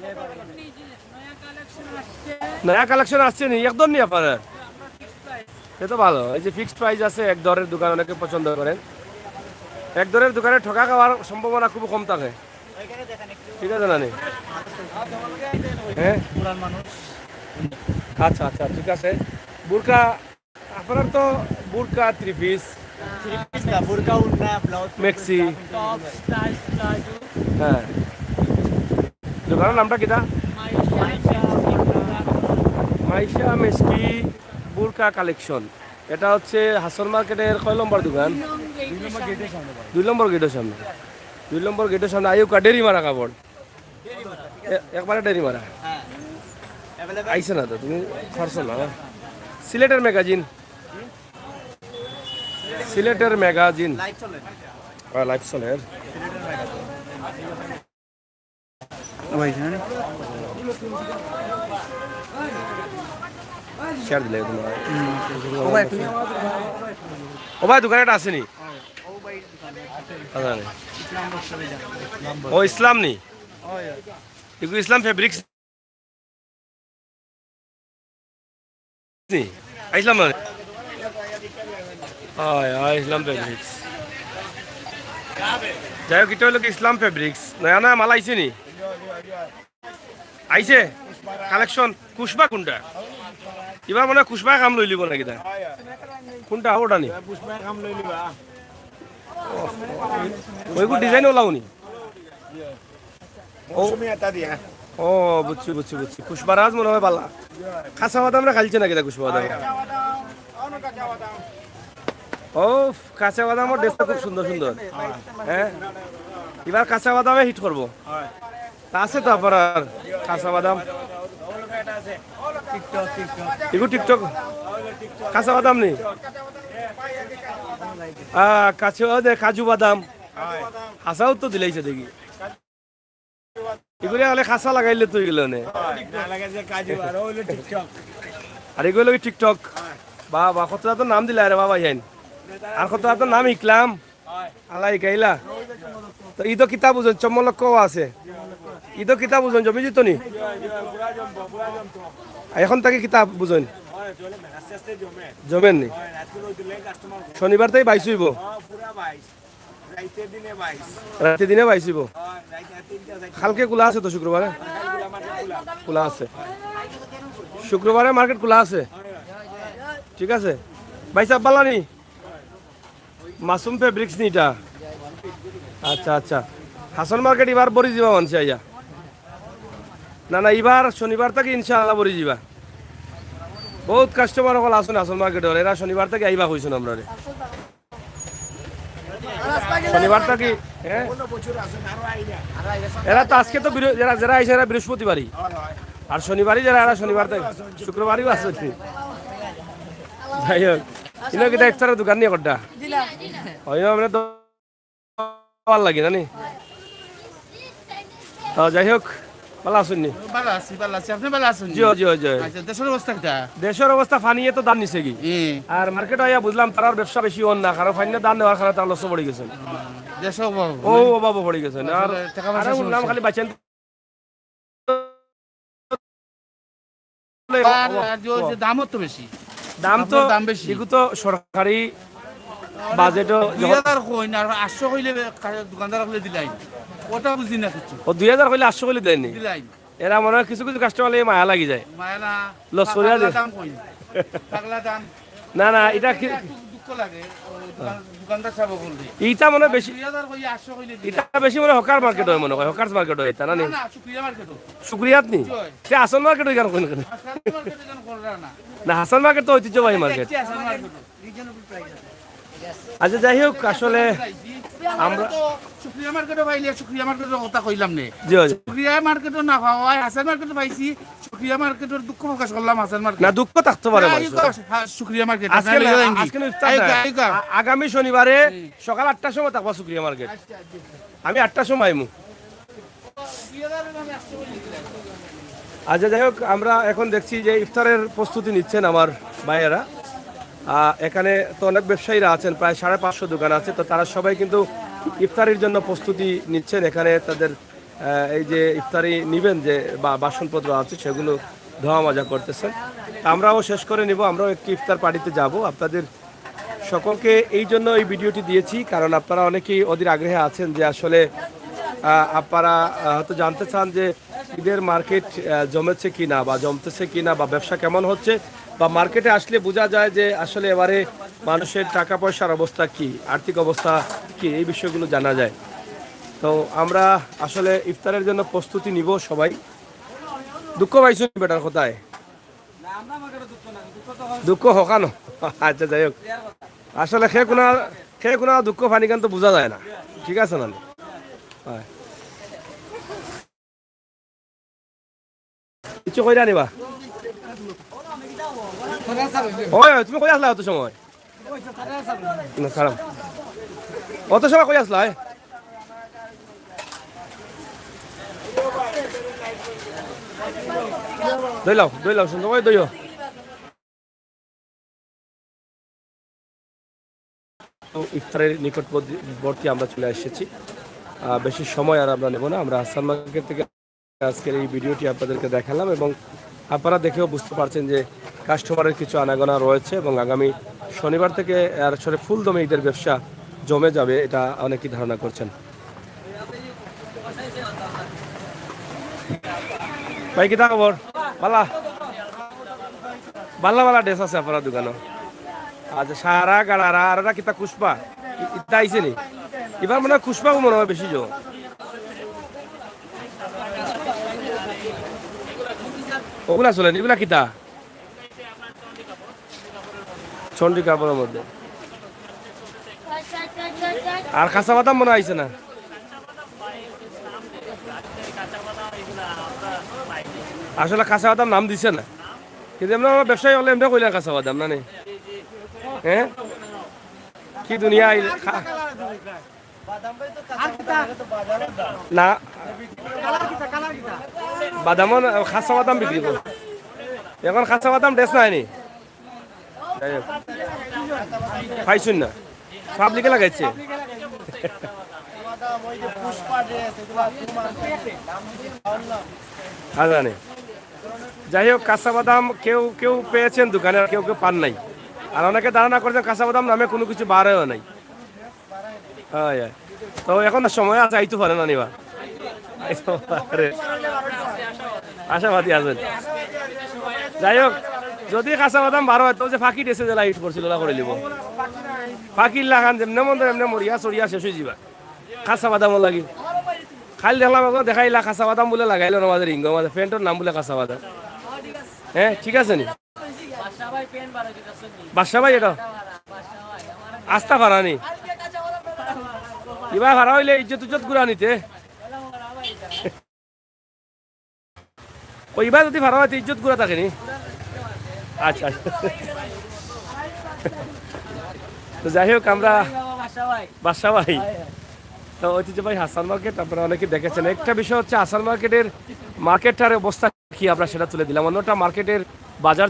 নয়া কালেকশন আসছে নি একদম নি আপনার? সে তো ভালো। এই যে ফিক্সড প্রাইস আছে এক দরের দোকান অনেকে পছন্দ করেন। এক দরের দোকানে ঠকা খাওয়ার সম্ভাবনা খুব কম থাকে।
ওইখানে দেখেন একটু
ঠিক আছে নানি? হ্যাঁ
পুরান মানুষ।
আচ্ছা আচ্ছা ঠিক আছে। বুরকা আপনার তো burqa three piece
three piece না বুরকা উড়না ব্লাউজ
মেক্সি
টপ স্টাইল প্লাজো
হ্যাঁ দোকানের নামটা কিটা? মাইশা মেসকি বুরকা কালেকশন। এটা হচ্ছে হাসন মার্কেটের কয় নম্বর দোকান? 2 নম্বর গেটের সামনে। 2 নম্বর গেটের সামনে আইউকা ডেরি মারা কাপড় একবারে ডেরি মারা
হ্যাঁ अवेलेबल
আইসে না তো তুমি পারছো না? সিলেটের ম্যাগাজিন সিলেটের ম্যাগাজিন
লাইভ চলে
লাইভ চলে শেয়ার দিলে তোমার ও ভাই দোকানে একটা আসেনি ও ইসলাম নি এগুলো ইসলাম ফেব্রিক্স নি আইসলাম না ইসলাম ফেব্রিক্স যাই হোক এটা হলো কি ইসলাম ফেব্রিক্স নয়া নয়া মাল আইছে নি আইছে কালেকশন কুশবা কোনটা এবার মনে হয় কুশবা কাম লই লিব নাকি তা কোনটা ওটা নি ওইগুলো ডিজাইন ওলাও নি ও বুঝছি বুঝছি বুঝছি কুশবারাজ মনে হয় বালা খাসা বাদাম রা খাইছে নাকি তা কুশবা বাদাম ও কাঁচা বাদামের ডেসটা খুব সুন্দর সুন্দর হ্যাঁ এবার কাঁচা বাদামে হিট করবো তা আছে তো আপনার কাঁচা বাদাম এগুলো টিকটক কাঁচা বাদাম নেই কাছে কাজু বাদাম হাসাও তো দিলাইছে দেখি এগুলো হলে খাসা লাগাইলে তো এগুলো আর এগুলো কি টিকটক বা কত তো নাম দিলা রে বাবা ইয়ান আর কত তো নাম ইকলাম আল্লাহ ইকাইলা তো ঈদ কিতাব বুঝুন চম্মলক আছে ঈদ কিতাব বুঝুন জমি জিত নি এখন তাকে কিতাব বুঝুন জমেন নি শনিবার তাই বাইশ হইব রাতে দিনে বাইশ হইব কালকে খোলা আছে তো শুক্রবারে খোলা আছে শুক্রবারে মার্কেট খোলা আছে ঠিক আছে ভাই সাহেব বালানি মাসুম ফেব্রিক্স নি এটা আচ্ছা আচ্ছা হাসন মার্কেট এবার বড়ি যাবা মানছে আইয়া না না এবার শনিবার থেকে ইনশাআল্লাহ বড়ি যাবা বহুত কাস্টমার সকল আসুন হাসন মার্কেটের এরা শনিবার থেকে আইবা হইছুন আমরা শনিবার থেকে হ্যাঁ এরা তো আজকে তো যারা যারা আইসে এরা বৃহস্পতিবারই আর শনিবারই যারা এরা শনিবার থেকে শুক্রবারইও আছে যাই হোক ইনো কিটা এক্সট্রা দোকান নিয়ে কটা হয় না মানে তো ভালো লাগে জানি তো যাই হোক ভালো আছেন নি
ভালো আছি আপনি ভালো আছেন
জি জি জি
আচ্ছা দেশের অবস্থা কিটা
দেশের অবস্থা ফানিয়ে তো দাম নিছে কি আর মার্কেট আইয়া বুঝলাম তার ব্যবসা বেশি হন না কারণ ফাইনে দাম নেওয়ার কারণে তার লস পড়ে গেছেন
দেশ
ও অভাব পড়ে গেছেন আর আরে শুনলাম খালি বাঁচেন
দামও তো বেশি
দাম তো
দাম বেশি
এগুলো তো সরকারি বাজেটও
2000 কইন আর 800 কইলে দোকানদার কইলে দিলাই ওটা বুঝি না কিছু
ও 2000 কইলে 800 কইলে দেয়নি
দিলাই
এরা মনে হয় কিছু কিছু কাস্টমার লাগে মায়া লাগি যায়
মায়না
লস করিয়া দে
দাম কই পাগলা দাম
না না এটা কি
দুঃখ লাগে দোকানদার সব বললি
এইটা মনে হয় বেশি
2000 কই 800 কইলে দিলাই
এটা বেশি মনে হয় হকার মার্কেট হয় মনে হয় হকার মার্কেট হয় তা না নি
না শুক্রিয়া মার্কেট
শুক্রিয়াত নি সে আসল মার্কেট হয় কেন কোন
মার্কেট জন কররা না
না হাসান মার্কেট তো ঐতিহ্যবাহী মার্কেট
রিজনেবল প্রাইস
আচ্ছা যাই হোক আসলে
আমরা তো শুক্রিয়া মার্কেটে পাইলে শুক্রিয়া মার্কেটের কথা কইলাম নে
জি জি
শুক্রিয়া মার্কেটও না পাওয়ায় হাসান মার্কেটে পাইছি শুক্রিয়া মার্কেটের দুঃখ প্রকাশ করলাম হাসান মার্কেট
না দুঃখ থাকতে পারে মানুষের।
শুক্রিয়া মার্কেট
আজকে আজকে ইফতার না। আগামী শনিবারে সকাল 8টার সময় থাকবো শুক্রিয়া মার্কেট আমি 8টার সময় আইমু আচ্ছা যাই হোক আমরা এখন দেখছি যে ইফতারের প্রস্তুতি নিচ্ছেন আমার ভাইয়েরা এখানে তো অনেক ব্যবসায়ীরা আছেন, প্রায় 550 দোকান আছে, তো তারা সবাই কিন্তু ইফতারির জন্য প্রস্তুতি নিচ্ছেন। এখানে তাদের এই যে ইফতারি নিবেন যে বাসনপত্র আছে সেগুলো ধোয়া মাজা করতেছেন। আমরাও শেষ করে নিব, আমরাও একটি ইফতার পার্টিতে যাব। আপনাদের সকলকে এই জন্য এই ভিডিওটি দিয়েছি, কারণ আপনারা অনেকেই অধীর আগ্রহে আছেন যে আসলে আপনারা হয়তো জানতে চান যে ঈদের মার্কেট জমেছে কিনা বা জমতেছে কিনা বা ব্যবসা কেমন হচ্ছে, বা মার্কেটে আসলে বোঝা যায় যে আসলে এবারে মানুষের টাকা পয়সার অবস্থা কি, আর্থিক অবস্থা কি, এই বিষয়গুলো জানা যায়। তো আমরা আসলে ইফতারের জন্য প্রস্তুতি নিব সবাই। দুঃখ পাইছো বেটার কোথায়? দুঃখ হকানো, আচ্ছা যাই হোক, আসলে খেয়ে কোনো দুঃখ ফানি গান তো বোঝা যায় না, ঠিক আছে না? হয় কিছু কইরা নিবা? ওই তুমি কই আসলা অত সময়? না ছাড়াম, অত সময় কই আসলা? দই লাও সুন্দর করে দইও। ইফতারের নিকটবর্তী আমরা চলে এসেছি, বেশি সময় আর আমরা নেব না। আমরা হাসান মার্কেট থেকে আজকের এই ভিডিওটি আপনাদেরকে দেখালাম এবং আপনারা দেখেও বুঝতে পারছেন যে কাস্টমারের কিছু আনাগোনা রয়েছে এবং আগামী শনিবার থেকে আর আসলে ফুলদমে ঈদের ব্যবসা জমে যাবে, এটা অনেকেই ধারণা করছেন। ভাই কিতা খবর? বালা বালা বালা ড্রেস আছে আপনার দোকানে? আচ্ছা, সারা গাড়ারা আর কিতা কুষ্পা ইতা আইছে নি? এবার মনে হয় কুষ্পা মনে হয় বেশি জো। ওগুলা চলেন, এগুলা কিতা? চন্ডী কাপড়ের মধ্যে। আর খাসা বাদাম মনে আইছে না? আসলে কাঁচা বাদাম নাম দিছে না, কিন্তু এমনি আমার ব্যবসায়ী হলে এমনি কইলেন কাঁচা বাদাম না নেই? হ্যাঁ কি দুনিয়া না, বাদাম খাসা বাদাম বিক্রি করো এখন, খাসা বাদাম ড্রেস নাই নি? পাইছুন না, পাবলিকে লাগাইছে। জানে, যাই হোক, কাঁচা বাদাম কেউ কেউ পেয়েছেন দোকানে, কেউ কেউ পান নাই। আর অনেকে ধারণা করছেন কাঁচা বাদাম নামে কোনো কিছু বাড়েও নাই। তো এখন সময় আছে, আইতে পারে না নিবা, আশাবাদী আছেন। যাই হোক, যদি কাঁচা বাদাম বারো হয় তো যে ফাঁকি ডেসে যে লাইট করছিল করে নিব, ফাঁকির লাগান যেমনে মন এমনি মরিয়া চরিয়া শেষ হয়ে যাবা। কাঁচা বাদামও লাগি খালি দেখলাম, দেখাইলা কাঁচা বাদাম বলে লাগাইলো আমাদের রিঙ্গ, আমাদের ফ্রেন্ডের নাম বলে কাঁচা বাদাম। হ্যাঁ ঠিক আছে নি বাদশা ভাই, এটা আস্থা ভাড়া নি, এবার ভাড়া হইলে ইজ্জত উজ্জত গুড়া নিতে। ওইবার যদি ভাড়া হইতে ইজ্জত গুড়া থাকে নি। আচ্ছা তো যাই হোক, আমরা বাদশা ভাই তো ঐতিহ্যবাহী হাসান মার্কেট আপনারা অনেকে দেখেছেন। একটা বিষয় হচ্ছে হাসান মার্কেটটার অবস্থা কি, আমরা সেটা তুলে দিলাম। অন্যটা মার্কেটের বাজার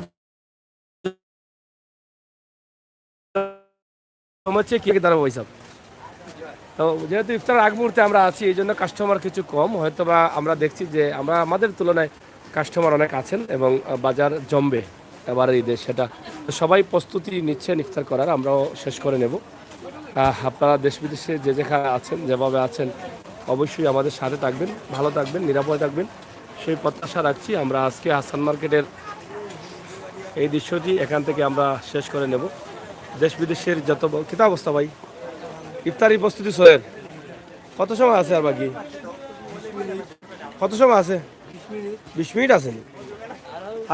হচ্ছে কি দাঁড়াবো হিসাব। তো যেহেতু ইফতার আগ মুহূর্তে আমরা আছি, এই জন্য কাস্টমার কিছু কম, হয়তো বা আমরা দেখছি যে আমাদের তুলনায় কাস্টমার অনেক আছেন এবং বাজার জমবে এবারে ঈদে, সেটা সবাই প্রস্তুতি নিচ্ছেন ইফতার করার, আমরাও শেষ করে নেব। আপনারা দেশ বিদেশে যে যেখানে আছেন, যেভাবে আছেন, অবশ্যই আমাদের সাথে থাকবেন, ভালো থাকবেন, নিরাপদে থাকবেন, সেই প্রত্যাশা রাখছি। আমরা আজকে হাসান মার্কেটের এই দৃশ্যটি এখান থেকে আমরা শেষ করে নেব। দেশ বিদেশের যত কিতা অবস্থা ভাই, ইফতারি প্রস্তুতি সোয়ের কত সময় আছে আর বাকি? কত সময় আছে? 20 মিনিট আছে।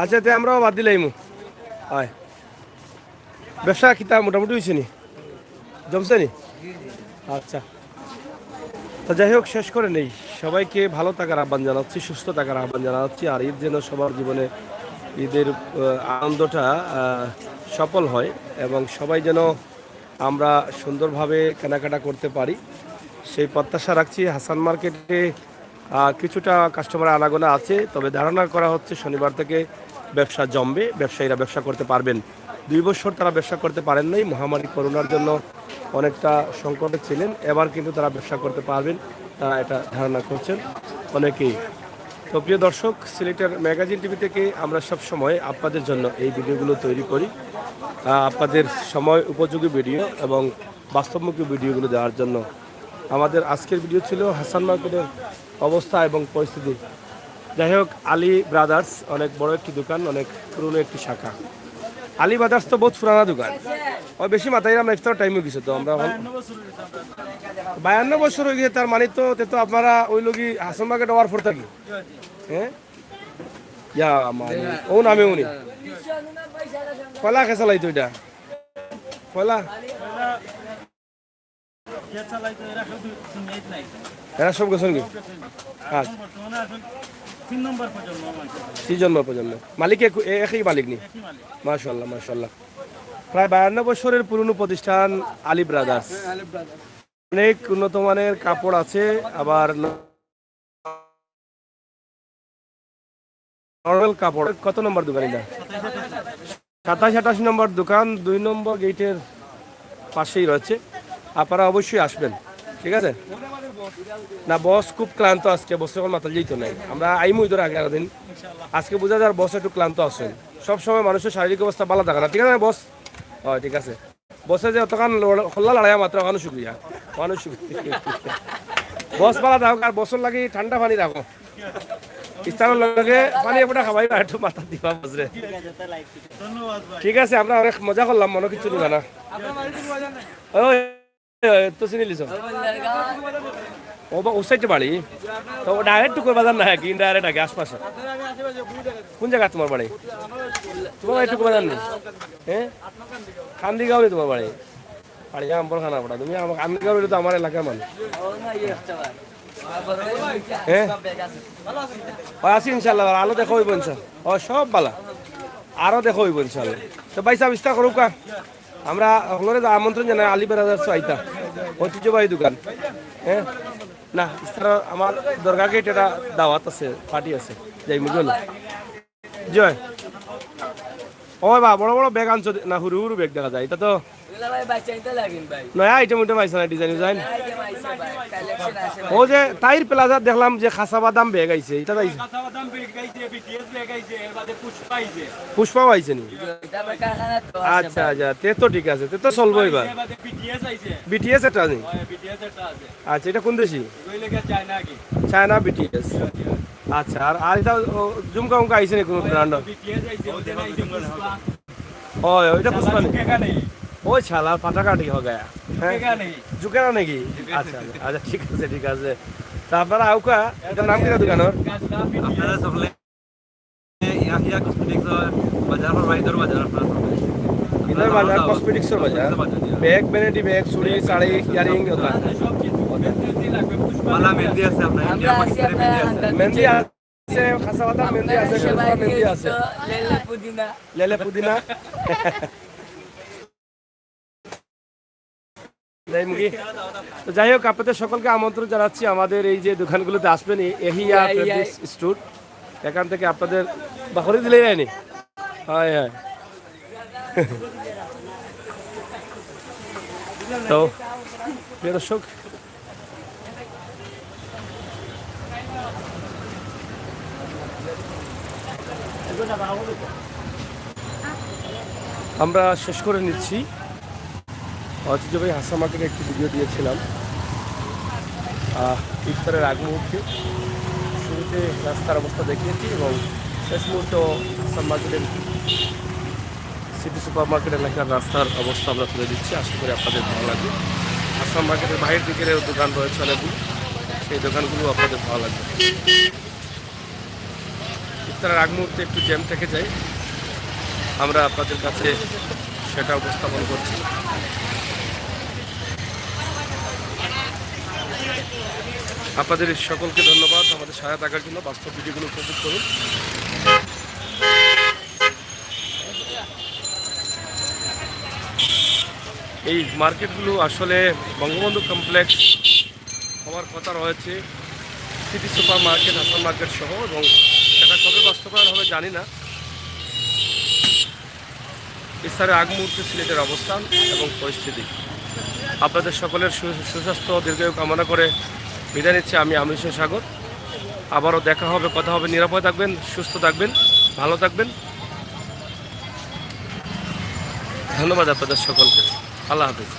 আচ্ছা, তে আমরাও বাদ দিলাম। হয় ব্যবসা কিতা মোটামুটি হয়েছে নি, জমছে নি? আচ্ছা, তো যাই হোক, শেষ করে নেই। সবাইকে ভালো থাকার আহ্বান জানাচ্ছি, সুস্থ থাকার আহ্বান জানাচ্ছি। আর ঈদ যেন সবার জীবনে ঈদের আনন্দটা সফল হয় এবং সবাই যেন আমরা সুন্দরভাবে কেনাকাটা করতে পারি, সেই প্রত্যাশা রাখছি। হাসান মার্কেটে কিছুটা কাস্টমার আনাগোনা আছে, তবে ধারণা করা হচ্ছে শনিবার থেকে ব্যবসা জমবে, ব্যবসায়ীরা ব্যবসা করতে পারবেন। 2 বছর তারা ব্যবসা করতে পারেন নাই, মহামারী করোনার জন্য অনেকটা সংকটে ছিলেন। এবার কিন্তু তারা ব্যবসা করতে পারবেন, তারা এটা ধারণা করছেন অনেকেই। তো প্রিয় দর্শক, সিলেটের ম্যাগাজিন টিভি থেকে আমরা সব সময় আপনাদের জন্য এই ভিডিওগুলো তৈরি করি, আপনাদের সময় উপযোগী ভিডিও এবং বাস্তবমুখী ভিডিওগুলো দেওয়ার জন্য। আমাদের আজকের ভিডিও ছিল হাসান মার্কেটের অবস্থা এবং পরিস্থিতি। যাই হোক, আলী ব্রাদার্স অনেক বড় একটি দোকান, অনেক পুরনো একটি শাখা। আলী ব্রাদার্স তো বহুত পুরানা দোকান, ওই বেশি মাথায় আমরা ইফতার টাইম হয়ে গেছে। তো আমরা 52 বছর হয়ে গেছে, তার মানে তো তো আপনারা ওই লোকই হাসান মার্কেট হওয়ার পর থাকি। হ্যাঁ, ইয়া মানে ও নামে উনি পয়লা খেসা লাইতো, এটা পয়লা এরা সব গেছেন কি? আচ্ছা, 3 জন্ম প্রজন্ম মালিক একই মালিক নি? মাশাআল্লাহ মাশাআল্লাহ। প্রায় 52 বছরের পুরনো প্রতিষ্ঠান আলী ব্রাদার্স। অনেক উন্নত মানের কাপড় আছে, আবার নরমাল কাপড়। কত নম্বর দোকান এটা? 27-28 নম্বর দোকান, 2 নম্বর গেটের পাশেই রয়েছে। আপনারা অবশ্যই আসবেন, ঠিক আছে? না, বস খুব ক্লান্ত আজকে, বসে এখন মাথা যেত নাই। আমরা আইমুই ধরে আগে দিন, আজকে বোঝা যায় বস একটু ক্লান্ত আছেন। সবসময় মানুষের শারীরিক অবস্থা ভালো থাকে না, ঠিক আছে বস? হয়, ঠিক আছে। বসে যে অতখান খোল্লা লড়াই মাত্র ওখানে শুক্রিয়া, ওখানে শুক্রিয়া। বস ভালো থাকুক, আর বছর লাগে ঠান্ডা পানি রাখো, ইস্তারের লগে পানি একটা খাবাই না, একটু মাথা দিবা বসরে। ঠিক আছে, আমরা অনেক মজা করলাম, মনে কিছু জানা তো চিনি লিছ ও বা ও সাইডে বাড়ি। তো ডাইরেক্ট টুকুর বাজার না, কি ইনডাইরেক্ট আগে আশপাশে? কোন জায়গা তোমার বাড়ি? তোমার বাড়ি টুকুর বাজার নেই? হ্যাঁ, খান্দিগাঁও নেই তোমার বাড়ি? বাড়ি আম্বর খানা পড়া। তুমি খান্দিগাঁও তো আমার এলাকার মানুষ। হ্যাঁ, আছি ইনশাল্লাহ, আলো দেখো হইব ইনশাল্লাহ। ও সব বালা, আরো দেখো হইব ইনশাল্লাহ। তো বাইসা বিস্তার করুক, আমরা হলরে আমন্ত্রণ জানাই আলী ব্রাদার্স আইতা, ঐতিহ্যবাহী দোকান। হ্যাঁ, না ইস্তার আমার দরগা গেট এটা দাওয়াত আছে, পার্টি আছে, যাই মুজন জয়। ও বা বড় বড় ব্যাগ আনছো না? হুরু হুরু ব্যাগ দেখা যায়, এটা তো নয়া আইটেম উঠে পাইছে না, ডিজাইন ডিজাইন। ও যে তাইর প্লাজা দেখলাম যে খাসা বাদাম ব্যাগ আইছে, এটা আইছে পুষ্পাও আইছে নি? আচ্ছা আচ্ছা, তে তো ঠিক আছে, তে তো চলবো এবার। বিটিএস এটা নেই? আচ্ছা, এটা কোন দেশি? China BTS. আচ্ছা, আর এটা জুমকা উমকা আইছে নি কোনো ব্র্যান্ড? ও এটা পুষ্পা নেই? ওই ছালা ফাটাকাটি হয়ে গয়া, জুকেনা নাকি? আচ্ছা আচ্ছা, ঠিক আছে ঠিক আছে। তা আপনারা আউকা, এটার নাম কিনা দোকানের?
আপনারা সকলে ইয়াহিয়া কসমেটিক্স বাজার পর বাইদর বাজার, আপনারা
ইনার বাজার কসমেটিক্সের বাজার। ব্যাগ, ভ্যানিটি ব্যাগ, চুড়ি, শাড়ি, ইয়ারিং, ওটা
মালা মেহেন্দি আছে, আপনার ইন্ডিয়া পাকিস্তানি মেহেন্দি আছে,
মেহেন্দি আছে, খাসা বাদাম মেহেন্দি আছে, মেহেন্দি আছে, লেলে পুদিনা। তো যাই হোক, আপনাদের সকলকে আমন্ত্রণ জানাচ্ছি আমাদের এই যে দোকানগুলোতে আসবেন, এহিয়া স্টোর। এখান থেকে আপনাদের বাকরি দিলেই যায়নি। হয় হয়। তো প্রিয় দর্শক, আমরা শেষ করে নিচ্ছি। ঐতিহ্যবাহী হাসান মার্কেটে একটি ভিডিও দিয়েছিলাম ইফতারের আগ মুহূর্তে। শুরুতে রাস্তার অবস্থা দেখিয়েছি এবং শেষ মুহূর্তে হাসান মার্কেটের সিটি সুপার মার্কেট এলাকার রাস্তার অবস্থা আমরা তুলে দিচ্ছি। আশা করি আপনাদের ভালো লাগবে। হাসান মার্কেটের বাইরের দিকের দোকান রয়েছে অনেকগুলো, সেই দোকানগুলো আপনাদের ভালো লাগবে। ইফতারের আগ মুহূর্তে একটু জ্যাম থেকে যায়, আমরা আপনাদের কাছে সেটা উপস্থাপন করছি। আপনাদের সকলকে ধন্যবাদ আমাদের সাথে থাকার জন্য। বাস্তব ভিডিওগুলো উপভোগ করুন। এই মার্কেটগুলো আসলে বঙ্গবন্ধু কমপ্লেক্স হওয়ার কথা রয়েছে, city super market, Hasan market সহ, এবং সেটা কবে বাস্তবায়ন হবে জানি না। ইফতারের আগ মুহূর্তে সিলেটের অবস্থান এবং পরিস্থিতি। আপনাদের সকলের সুস্বাস্থ্য ও দীর্ঘায়ু কামনা করে বিদায় নিচ্ছি আমি আমির হোসেন সাগর। আবারও দেখা হবে, কথা হবে। নিরাপদ থাকবেন, সুস্থ থাকবেন, ভালো থাকবেন। ধন্যবাদ আপনাদের সকলকে। আল্লাহ হাফিজ।